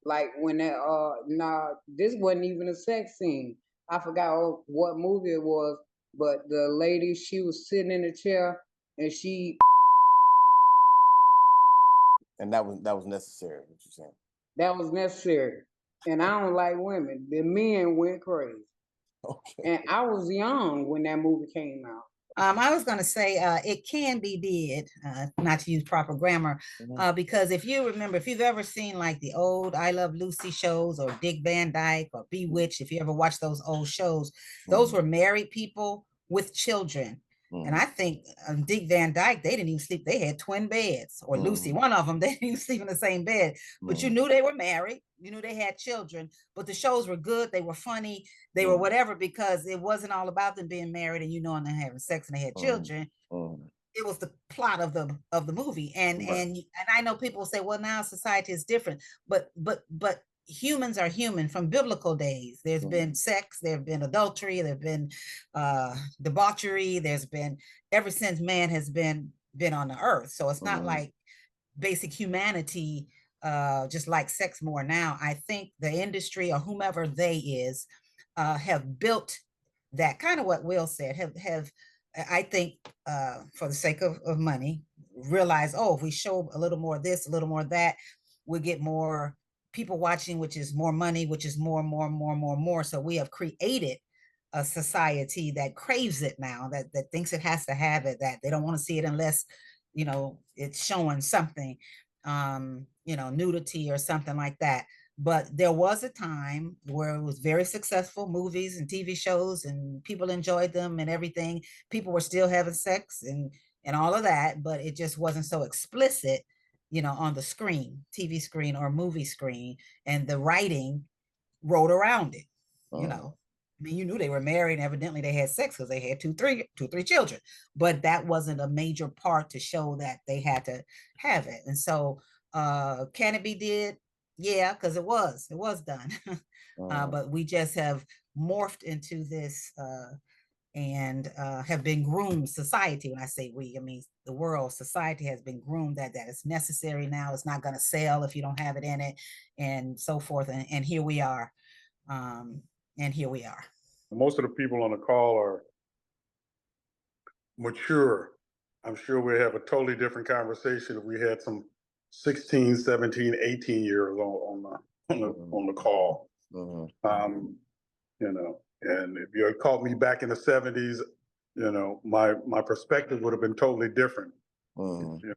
Speaker 11: Like when that this wasn't even a sex scene. I forgot what movie it was, but the lady, she was sitting in a chair and she
Speaker 2: and that was necessary, what you're saying.
Speaker 11: That was necessary. And I don't like women. The men went crazy. Okay. And I was young when that movie came out.
Speaker 8: I was going to say it can be did, not to use proper grammar, because if you remember, if you've ever seen like the old I Love Lucy shows or Dick Van Dyke or Bewitched, if you ever watched those old shows, those were married people with children. And I think Dick Van Dyke, they didn't even sleep. They had twin beds, or Lucy, one of them, they didn't even sleep in the same bed. But you knew they were married. You knew they had children. But the shows were good. They were funny. They were whatever, because it wasn't all about them being married and and them having sex and they had children. It was the plot of the movie. And I know people say, well, now society is different. But humans are human from biblical days. There's been sex, there have been adultery, there have been debauchery, there's been, ever since man has been on the earth. So it's not like basic humanity just like sex more now. I think the industry or whomever they is have built that, kind of what Will said, have I think for the sake of money, realize, oh, if we show a little more of this, a little more of that, we'll get more people watching, which is more money, which is more. So we have created a society that craves it now, that thinks it has to have it, that they don't want to see it unless, it's showing something, nudity or something like that. But there was a time where it was very successful, movies and TV shows, and people enjoyed them and everything. People were still having sex and all of that, but it just wasn't so explicit, on the screen, TV screen or movie screen, and the writing wrote around it. I mean, you knew they were married and evidently they had sex because they had two, three children, but that wasn't a major part to show that they had to have it. And so can it be did? Yeah, because it was done. But we just have morphed into this and have been groomed. Society, when I say we, I mean the world, society has been groomed that it's necessary now. It's not going to sell if you don't have it in it, and so forth. And here we are. And here we are.
Speaker 10: Most of the people on the call are mature. I'm sure we have a totally different conversation if we had some 16, 17, 18-year-olds on the call. You know, and if you had caught me back in the 70s, you know, my perspective would have been totally different. You know,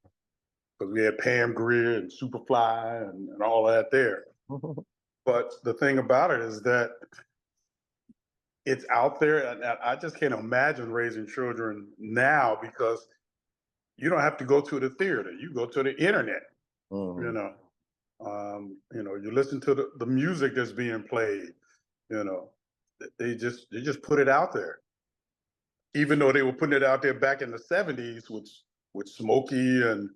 Speaker 10: because we had Pam Grier and Superfly and all that there. But the thing about it is that it's out there, and I just can't imagine raising children now because you don't have to go to the theater. You go to the internet. You know, you listen to the music that's being played. You know, they just put it out there. Even though they were putting it out there back in the 70s with Smokey and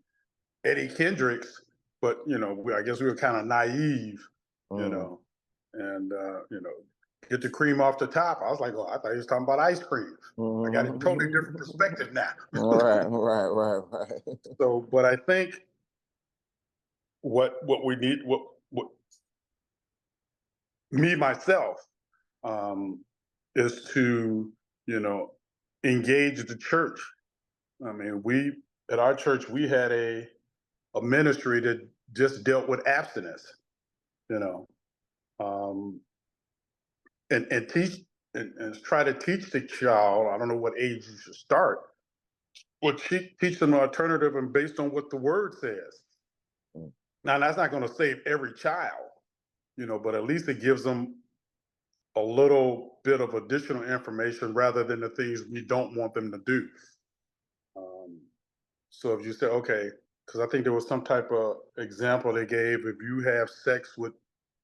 Speaker 10: Eddie Kendricks, but you know, I guess we were kind of naive. You know, and you know, get the cream off the top. I was like, oh, I thought he was talking about ice cream. I got a totally different perspective now.
Speaker 2: Right.
Speaker 10: So, but I think what we need, what me myself, is to, you know, engage the church. I mean, at our church, we had a ministry that just dealt with abstinence, you know, and teach and try to teach the child. I don't know what age you should start, but teach them an alternative and based on what the word says. Now, that's not going to save every child, you know, but at least it gives them a little bit of additional information rather than the things we don't want them to do. So if you say, okay, because I think there was some type of example they gave, if you have sex with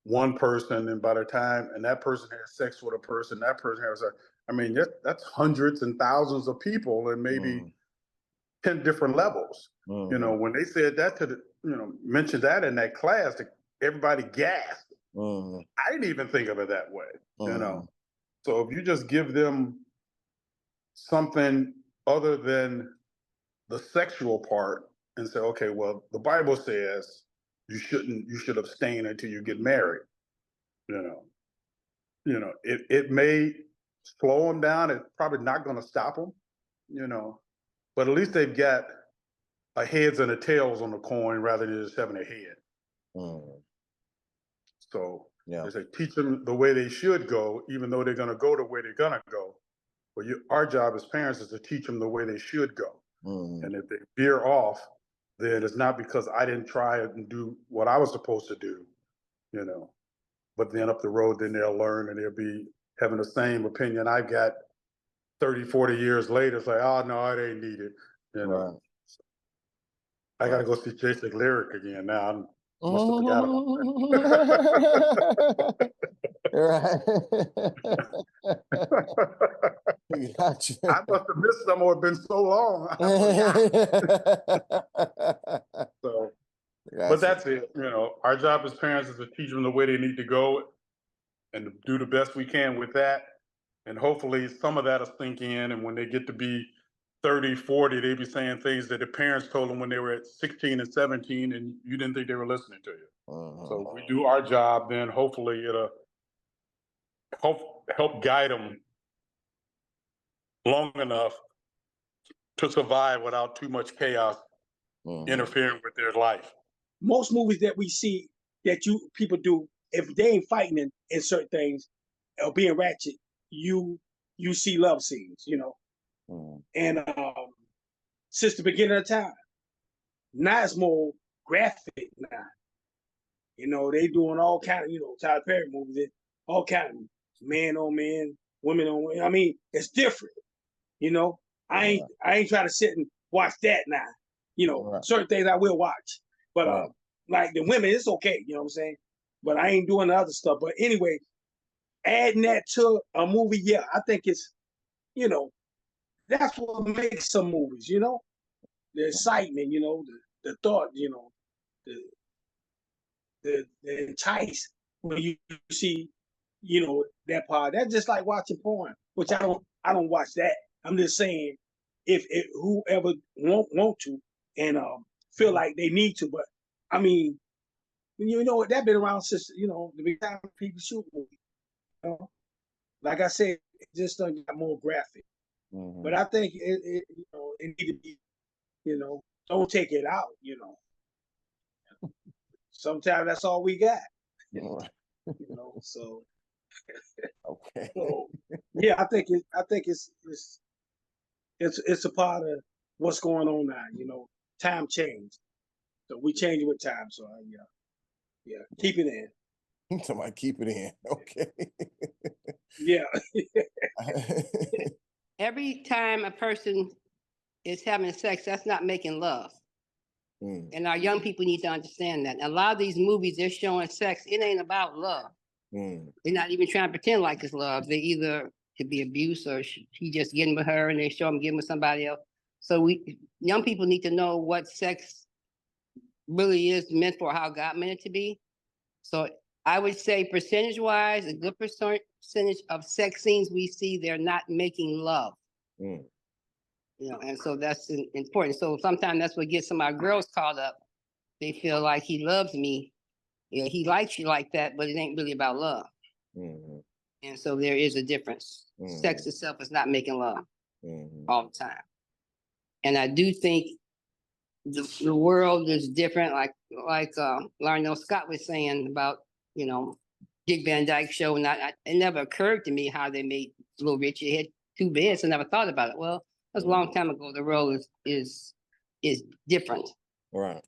Speaker 10: one person and by the time, and that person has sex with a person, that person has I mean, that's hundreds and thousands of people and maybe 10 different levels. You know, when they said that mentioned that in that class, everybody gasped. I didn't even think of it that way, you know. So if you just give them something other than the sexual part and say, okay, well, the Bible says you should abstain until you get married. You know, it may slow them down. It's probably not going to stop them, you know, but at least they've got a heads and a tails on the coin rather than just having a head. So they say teach them the way they should go, even though they're going to go the way they're going to go. But our job as parents is to teach them the way they should go. And if they veer off, then it's not because I didn't try and do what I was supposed to do, you know. But then up the road, then they'll learn and they'll be having the same opinion I've got 30, 40 years later. It's like, oh, no, it ain't needed, you know. I got to go see Jason Lyric again now. I must have forgot about
Speaker 2: that. Gotcha.
Speaker 10: I must have missed some or been so long. So, but that's it. You know, our job as parents is to teach them the way they need to go and do the best we can with that. And hopefully some of that will sink in. And when they get to be 30, 40, they be saying things that the parents told them when they were at 16 and 17 and you didn't think they were listening to you. So if we do our job, then hopefully it'll help guide them long enough to survive without too much chaos interfering with their life.
Speaker 1: Most movies that we see that people do, if they ain't fighting in certain things or being ratchet, you see love scenes, you know. And since the beginning of time, now it's more graphic now. You know, they doing all kind of, you know, Tyler Perry movies, all kind of man on man, women on women. I mean, it's different. You know, I ain't trying to sit and watch that now. You know, certain things I will watch, but like the women, it's okay. You know what I'm saying? But I ain't doing the other stuff. But anyway, adding that to a movie, yeah, I think it's, you know, that's what makes some movies. You know, the excitement. You know, the thought. You know, the entice when you see, you know, that part. That's just like watching porn, which I don't watch that. I'm just saying, if whoever want to and feel like they need to, but I mean, you know what, that been around since, you know, the big time people shoot movies. You know? Like I said, it just done got more graphic. But I think it you know, it need to be, you know, don't take it out, you know. Sometimes that's all we got. You know, so
Speaker 2: Okay.
Speaker 1: so yeah, I think it's a part of what's going on now, you know. Time change. So we change with time. So yeah, keep it in.
Speaker 2: Somebody keep it in. Okay.
Speaker 1: Yeah.
Speaker 13: Every time a person is having sex, that's not making love. And our young people need to understand that. A lot of these movies, they're showing sex. It ain't about love. They're not even trying to pretend like it's love. They either could be abuse or he just getting with her and they show him getting with somebody else. So young people need to know what sex really is meant for, how God meant it to be. So I would say percentage-wise, a good percentage of sex scenes we see, they're not making love. You know, and so that's important. So sometimes that's what gets some of our girls caught up. They feel like he loves me. You know, he likes you like that, but it ain't really about love. And so there is a difference. Sex itself is not making love all the time. And I do think the world is different. Like Larnell Scott was saying about, you know, Dick Van Dyke Show. And it never occurred to me how they made Little Richard. He had 2 beds. I never thought about it. Well, that's a long time ago. The world is different.
Speaker 2: Right.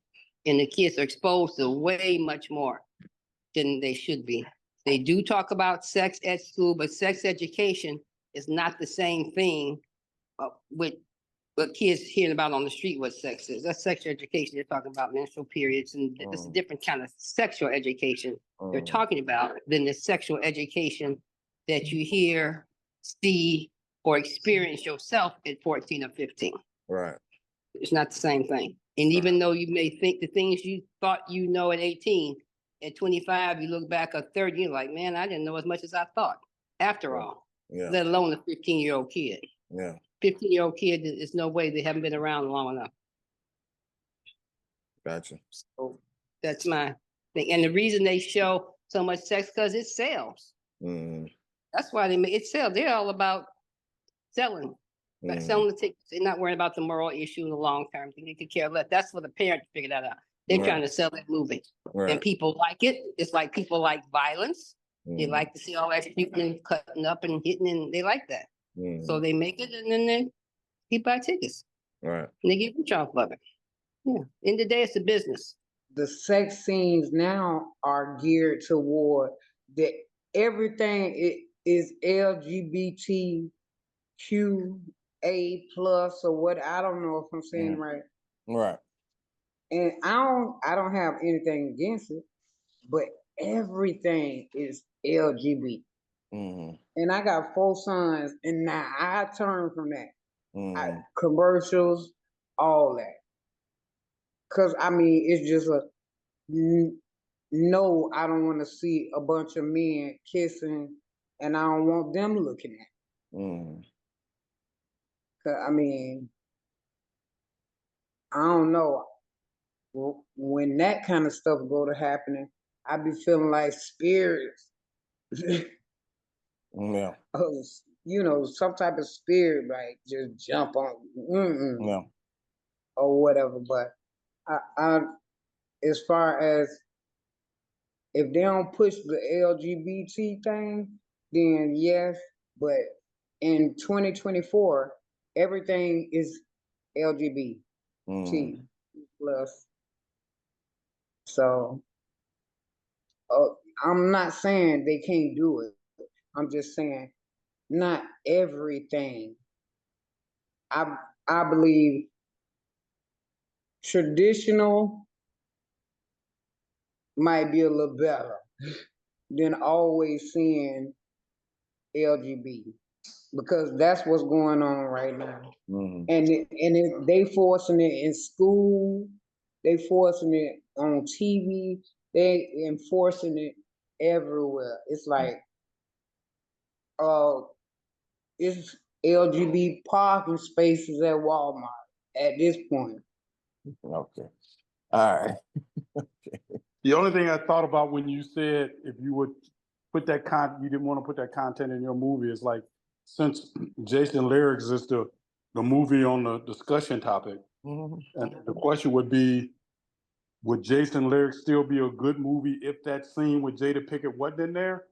Speaker 13: And the kids are exposed to way much more than they should be. They do talk about sex at school, but sex education is not the same thing with what kids hearing about on the street what sex is. That's sexual education. They're talking about menstrual periods, and it's a different kind of sexual education they're talking about than the sexual education that you hear, see, or experience yourself at 14 or 15.
Speaker 2: Right.
Speaker 13: It's not the same thing. And even though you may think the things you thought you know at 18, at 25, you look back at 30, you're like, man, I didn't know as much as I thought, after all, let alone a 15-year-old kid.
Speaker 2: Yeah.
Speaker 13: 15-year-old kid, there's no way they haven't been around long enough.
Speaker 2: Gotcha.
Speaker 13: So that's my thing. And the reason they show so much sex, because it sells. That's why it sells. They're all about selling. Selling the tickets. They're not worrying about the moral issue in the long term. They could care less. That's for the parent to figure that out. They're trying to sell that movie. And people like it. It's like people like violence. They like to see all that shooting and cutting up and hitting, and they like that. So they make it, and then they buy tickets. Right. And they get rich off of it. Yeah. In the day, it's a business.
Speaker 11: The sex scenes now are geared toward that everything is LGBTQA plus or what. I don't know if I'm saying right.
Speaker 2: Right.
Speaker 11: And I don't have anything against it, but everything is LGBT. And I got 4 sons, and now I turn from that. Commercials, all that. Cause I mean, it's just no, I don't want to see a bunch of men kissing, and I don't want them looking at. Cause I mean, I don't know. When that kind of stuff go to happening, I be feeling like spirits.
Speaker 2: Yeah.
Speaker 11: You know, some type of spirit, like just jump on, or whatever. But I, as far as if they don't push the LGBT thing, then yes. But in 2024, everything is LGBT plus. So I'm not saying they can't do it. I'm just saying not everything. I believe traditional might be a little better than always seeing LGBT, because that's what's going on right now. And they forcing it in school, they forcing it on TV. they enforcing it everywhere. It's like, it's LGBT parking spaces at Walmart at this point.
Speaker 2: Okay. All right.
Speaker 10: The only thing I thought about when you said if you would put that you didn't want to put that content in your movie is like, since Jason Lyrics is the movie on the discussion topic, and the question would be, would Jason Lyrics still be a good movie if that scene with Jada Pinkett wasn't in there?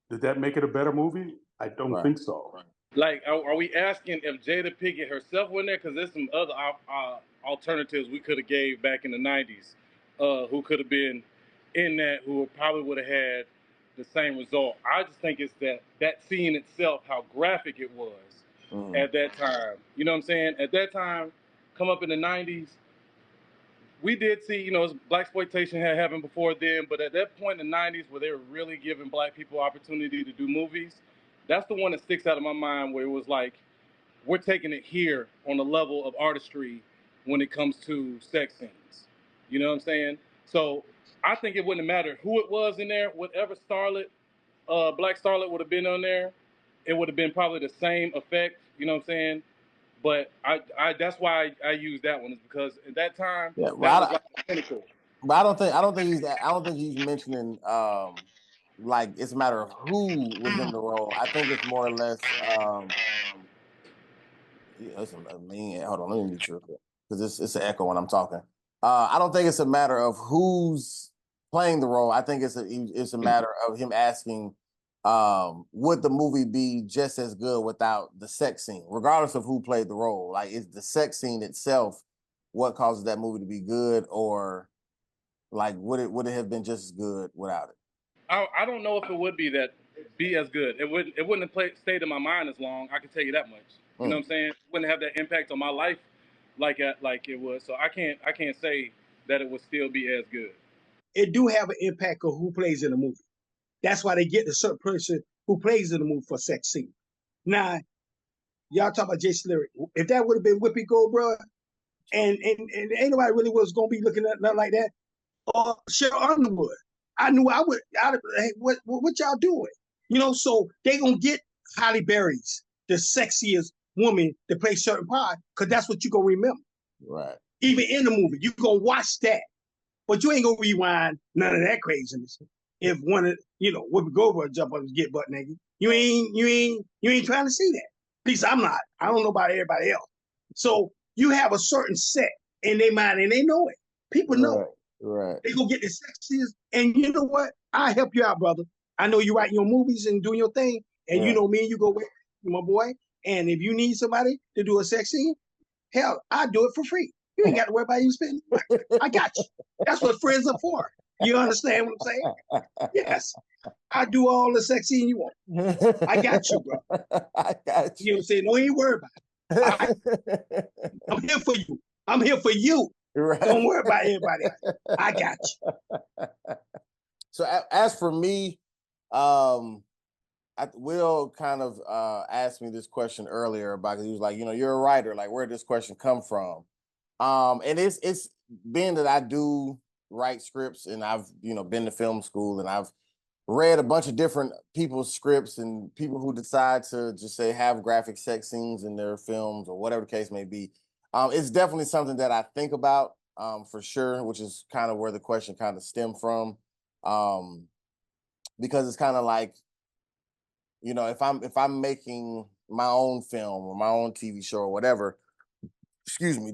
Speaker 10: Did that make it a better movie? I don't think so.
Speaker 12: Like, are we asking if Jada Pinkett herself went there? Because there's some other alternatives we could have gave back in the 90s who could have been in that, who probably would have had the same result. I just think it's that scene itself, how graphic it was at that time. You know what I'm saying? At that time, come up in the 90s, we did see, blaxploitation had happened before then, but at that point in the 90s where they were really giving black people opportunity to do movies, that's the one that sticks out of my mind, where it was like, we're taking it here on the level of artistry when it comes to sex scenes. You know what I'm saying? So I think it wouldn't matter who it was in there, whatever starlet, black starlet would have been on there, it would have been probably the same effect, you know what I'm saying? But I that's why I use that one, is because at that time, that was like the pinnacle.
Speaker 2: But I don't think he's mentioning like it's a matter of who was in the role. I think it's more or less hold on, let me be sure, because it's an echo when I'm talking. I don't think it's a matter of who's playing the role. I think it's a matter of him asking, would the movie be just as good without the sex scene, regardless of who played the role? Like, is the sex scene itself what causes that movie to be good, or like would it have been just as good without it?
Speaker 12: I don't know if it would be as good. It wouldn't have stayed in my mind as long. I can tell you that much. You know what I'm saying? It wouldn't have that impact on my life like it was. So I can't say that it would still be as good.
Speaker 1: It do have an impact of who plays in the movie. That's why they get a certain person who plays in the movie for sex scene. Now, y'all talk about Jason Lyric. If that would have been Whoopi Goldberg, and ain't nobody really was gonna be looking at nothing like that, or Cheryl Underwood, I knew I would. Hey, what y'all doing? So they gonna get Halle Berry's, the sexiest woman to play certain part, because that's what you gonna remember.
Speaker 2: Right.
Speaker 1: Even in the movie, you gonna watch that, but you ain't gonna rewind none of that craziness. If one of Whoopi Goldberg jump up and get butt naked, you ain't trying to see that. At least I'm not. I don't know about everybody else. So you have a certain set in their mind, and they know it. People know it.
Speaker 2: Right.
Speaker 1: They go get the sexiest, and you know what? I help you out, brother. I know you writing your movies and doing your thing, and you know me and you go with my boy. And if you need somebody to do a sex scene, hell, I do it for free. You ain't got to worry about you spending. I got you. That's what friends are for. You understand what I'm saying? Yes. I do all the sex scene you want. I got you, bro.
Speaker 2: I got you.
Speaker 1: You know what I'm saying? Don't even worry about it. I'm here for you. I'm here for you. Right. Don't worry about everybody else. I got you.
Speaker 2: So as for me, Will kind of asked me this question earlier about, he was like, you're a writer, like, where did this question come from? And it's being that I do write scripts, and I've been to film school, and I've read a bunch of different people's scripts and people who decide to just say have graphic sex scenes in their films or whatever the case may be. It's definitely something that I think about for sure, which is kind of where the question kind of stemmed from, because it's kind of like, if I'm making my own film or my own TV show or whatever, excuse me,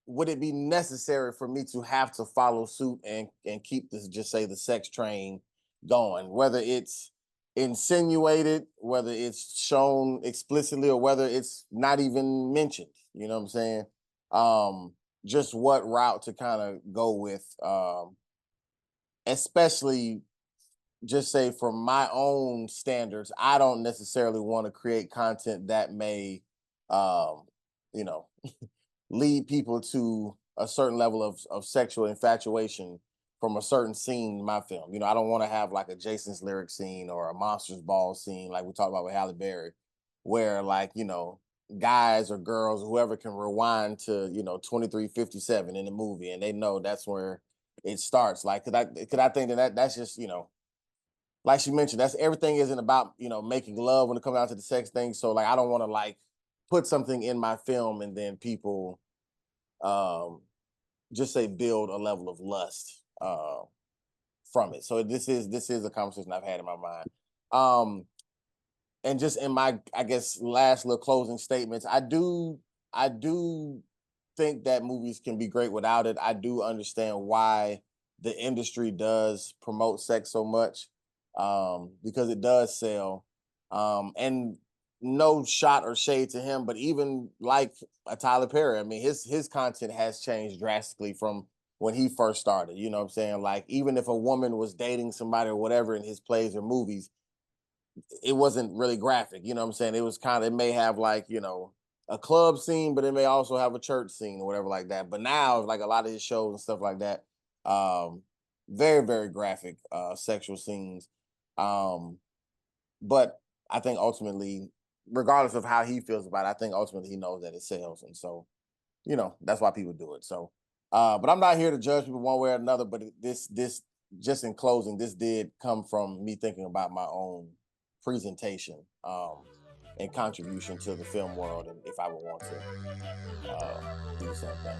Speaker 2: would it be necessary for me to have to follow suit and keep this, just say, the sex train going, whether it's insinuated, whether it's shown explicitly, or whether it's not even mentioned? You know what I'm saying? Just what route to kind of go with, especially, just say, from my own standards, I don't necessarily want to create content that may, lead people to a certain level of sexual infatuation from a certain scene in my film. I don't want to have like a Jason's Lyric scene or a Monsters Ball scene like we talked about with Halle Berry, where, like, guys or girls, whoever, can rewind to 2357 in the movie, and they know that's where it starts. Like, could I think that's just like she mentioned, that's everything isn't about making love when it comes down to the sex thing. So like, I don't want to like put something in my film and then people just say build a level of lust from it. So this is a conversation I've had in my mind. And just in my, I guess, last little closing statements, I do think that movies can be great without it. I do understand why the industry does promote sex so much, because it does sell. And no shot or shade to him, but even like a Tyler Perry, I mean, his content has changed drastically from when he first started. You know what I'm saying? Like, even if a woman was dating somebody or whatever in his plays or movies, it wasn't really graphic. You know what I'm saying? It was it may have like, a club scene, but it may also have a church scene or whatever like that. But now, like, a lot of his shows and stuff like that, very, very graphic sexual scenes. But I think ultimately, regardless of how he feels about it, I think ultimately he knows that it sells. And so, that's why people do it. So, but I'm not here to judge people one way or another, but this just in closing, this did come from me thinking about my own presentation and contribution to the film world, and if I would want to do the same thing.